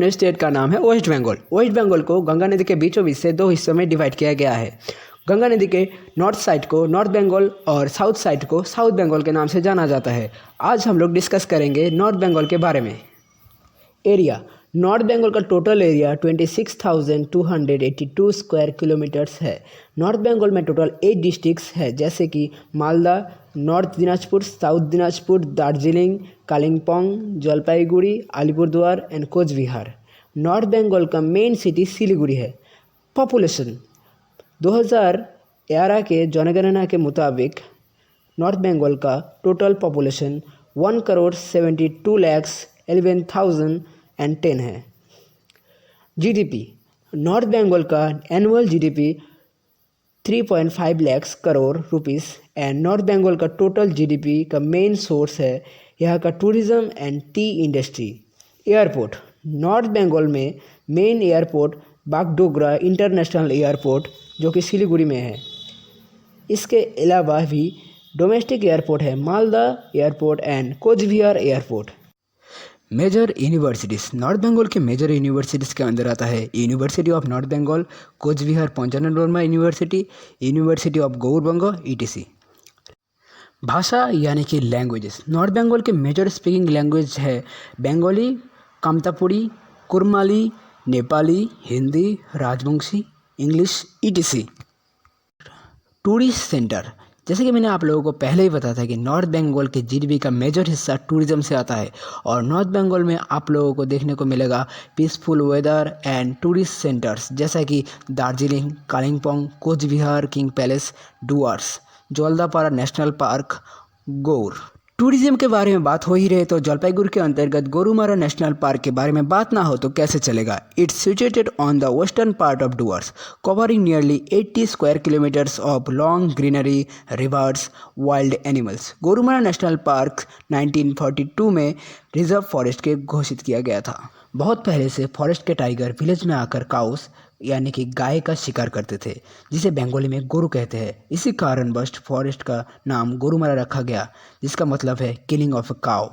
State का नाम है वेस्ट बंगाल। वेस्ट बंगाल को गंगा नदी के बीचों बीच से दो हिस्सों में डिवाइड किया गया है। गंगा नदी के नॉर्थ साइड को नॉर्थ बंगाल और साउथ साइड को साउथ बंगाल के नाम से जाना जाता है। आज हम लोग डिस्कस करेंगे नॉर्थ बंगाल के बारे में। एरिया, नॉर्थ बंगाल का टोटल एरिया 26,282 स्क्वायर किलोमीटर्स है। नॉर्थ बंगाल में टोटल 8 डिस्ट्रिक्ट्स है, जैसे कि Malda, north Dinajpur, south Dinajpur, Darjeeling, Kalimpong, Jalpaiguri, Alipurduar and Cooch Behar. North Bengal का मेन सिटी सिलीगुड़ी है। पॉपुलेशन 2011 के जनगणना के मुताबिक नॉर्थ बंगाल का टोटल पॉपुलेशन 1,72,11,010 है। जीडीपी, नॉर्थ बंगाल का annual GDP 3.5 lakh crore rupees and North Bengal का टोटल जीडीपी का मेन सोर्स है यहाँ का tourism and tea industry. Airport, North Bengal में main airport Bagdogra international airport जो कि सिलीगुड़ी में है। इसके अलावा भी डोमेस्टिक एयरपोर्ट है Malda airport and Cooch Behar airport. Major universities, North Bengal के मेजर यूनिवर्सिटीज़ के अंदर आता है university of North Bengal, Cooch Behar Panchanan Barma university, university of Gourbanga etc. भाषा यानी कि लैंग्वेजेस, नॉर्थ बंगाल के मेजर स्पीकिंग लैंग्वेज है Bengali, Kamtapuri, Kurmali, Nepali, Hindi, Rajbanshi, English ETC. Tourist centre, जैसे कि मैंने आप लोगों को पहले ही बताया था कि नॉर्थ बंगाल के जीडीपी का मेजर हिस्सा टूरिज्म से आता है और नॉर्थ बंगाल में आप लोगों को देखने को मिलेगा peaceful weather and tourist centres जैसा कि Darjeeling, Kalimpong, Cooch Behar, king palace, Dooars, Jaldapara national park, Gaur. Tourism के बारे में बात हो ही रहे तो जलपाईगुड़ी के अंतर्गत गोरुमारा नेशनल पार्क के बारे में बात ना हो तो कैसे चलेगा। It's situated on the western part of Dooars, covering nearly 80 square kilometres of long greenery, rivers, wild animals. Gorumara national park 1942 में रिजर्व फॉरेस्ट के घोषित किया गया था। बहुत पहले से फॉरेस्ट के टाइगर विलेज में आकर काउस यानी कि गाय का शिकार करते थे, जिसे बंगाली में गोरू कहते हैं। इसी कारणवश फॉरेस्ट का नाम गोरुमारा रखा गया, जिसका मतलब है किलिंग ऑफ अ काउ।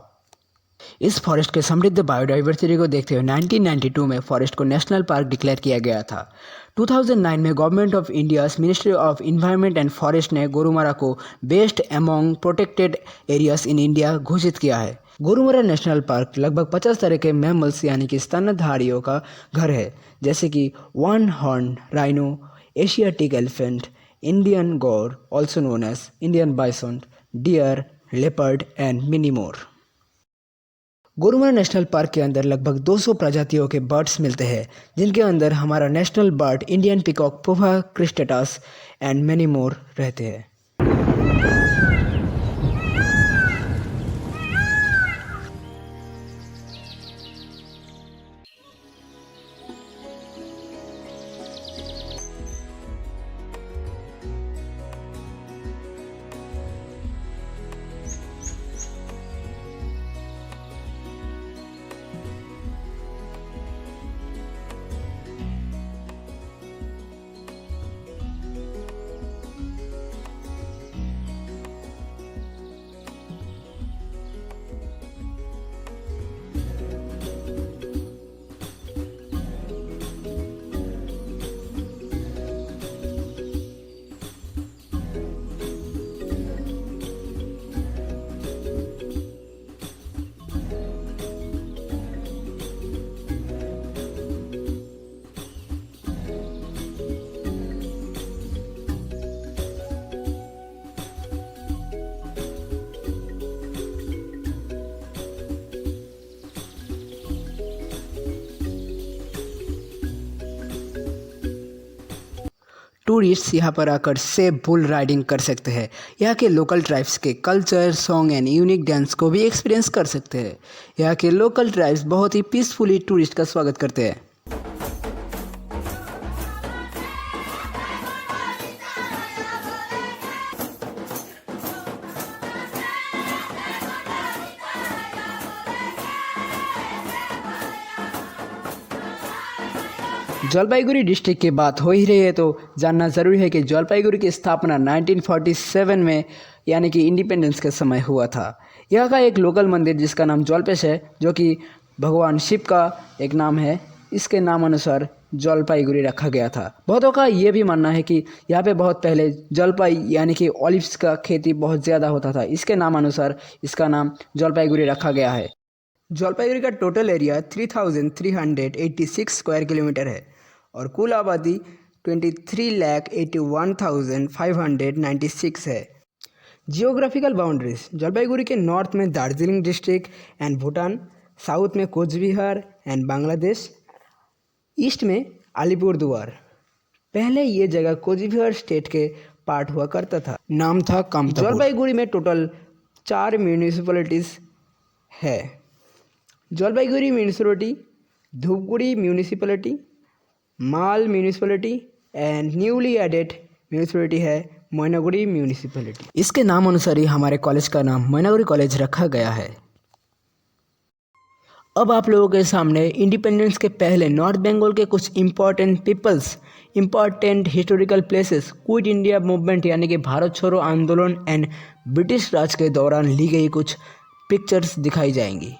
इस फॉरेस्ट के समृद्ध बायोडाइवर्सिटी को देखते हुए 1992 में फॉरेस्ट को नेशनल पार्क डिक्लेयर किया गया था। 2009 में government of India's ministry of environment and forest ने गोरुमारा को best among protected areas in India घोषित किया है। गोरुमारा नेशनल पार्क लगभग 50 तरह के मैमल्स यानी कि स्तनधारियों का घर है, जैसे कि one horn rhino, Asiatic elephant, Indian gaur also known as Indian bison, deer, leopard and many more. Gorumara national park के अंदर लगभग 200 प्रजातियों के बर्ड्स मिलते हैं, जिनके अंदर हमारा नेशनल बर्ड इंडियन पिकॉक, पुफा क्रिस्टेटास एंड मेनी मोर रहते हैं। टूरिस्ट्स यहाँ पर आकर सेफ बुल राइडिंग कर सकते हैं। यहाँ के लोकल ट्राइब्स के culture, song and unique dance को भी एक्सपीरियंस कर सकते हैं। यहाँ के लोकल ट्राइब्स बहुत ही पीसफुली टूरिस्ट का स्वागत करते हैं। जलपाईगुड़ी डिस्ट्रिक्ट की बात हो ही रही है तो जानना ज़रूरी है कि जलपाईगुड़ी की स्थापना 1947 में यानी कि इंडिपेंडेंस के समय हुआ था। यह का एक लोकल मंदिर जिसका नाम जलपेश है, जो कि भगवान शिव का एक नाम है, इसके नाम अनुसार जलपाईगुड़ी रखा गया था। बहुतों का ये भी मानना है कि यहाँ पे बहुत पहले जलपाई यानी कि ऑलिव्स का खेती बहुत ज़्यादा होता था, इसके नाम अनुसार इसका नाम जलपाईगुड़ी रखा गया है। जलपाईगुड़ी का टोटल एरिया 3,386 स्क्वायर किलोमीटर है और कुल आबादी 23,81,596 है। जियोग्राफिकल बाउंड्रीज, जलपाईगुड़ी के नॉर्थ में Darjeeling district and Bhutan, south में कोच बिहार एंड बांग्लादेश, ईस्ट में अलीपुरदुआर। पहले ये जगह कोचबिहार स्टेट के पार्ट हुआ करता था, नाम था कामतापुर। जलपाईगुड़ी में टोटल 4 म्यूनिसिपैलिटीज़ है। Jalpaiguri municipality, Dhupguri municipality, Mal municipality and newly added municipality है मैनागुड़ी म्यूनिसिपैलिटी। इसके नाम अनुसार ही हमारे कॉलेज का नाम मैनागुड़ी कॉलेज रखा गया है। अब आप लोगों के सामने इंडिपेंडेंस के पहले नॉर्थ बंगाल के कुछ important peoples, important historical places, quit India movement यानी कि भारत छोड़ो आंदोलन एंड ब्रिटिश राज के दौरान ली गई कुछ पिक्चर्स दिखाई जाएंगी।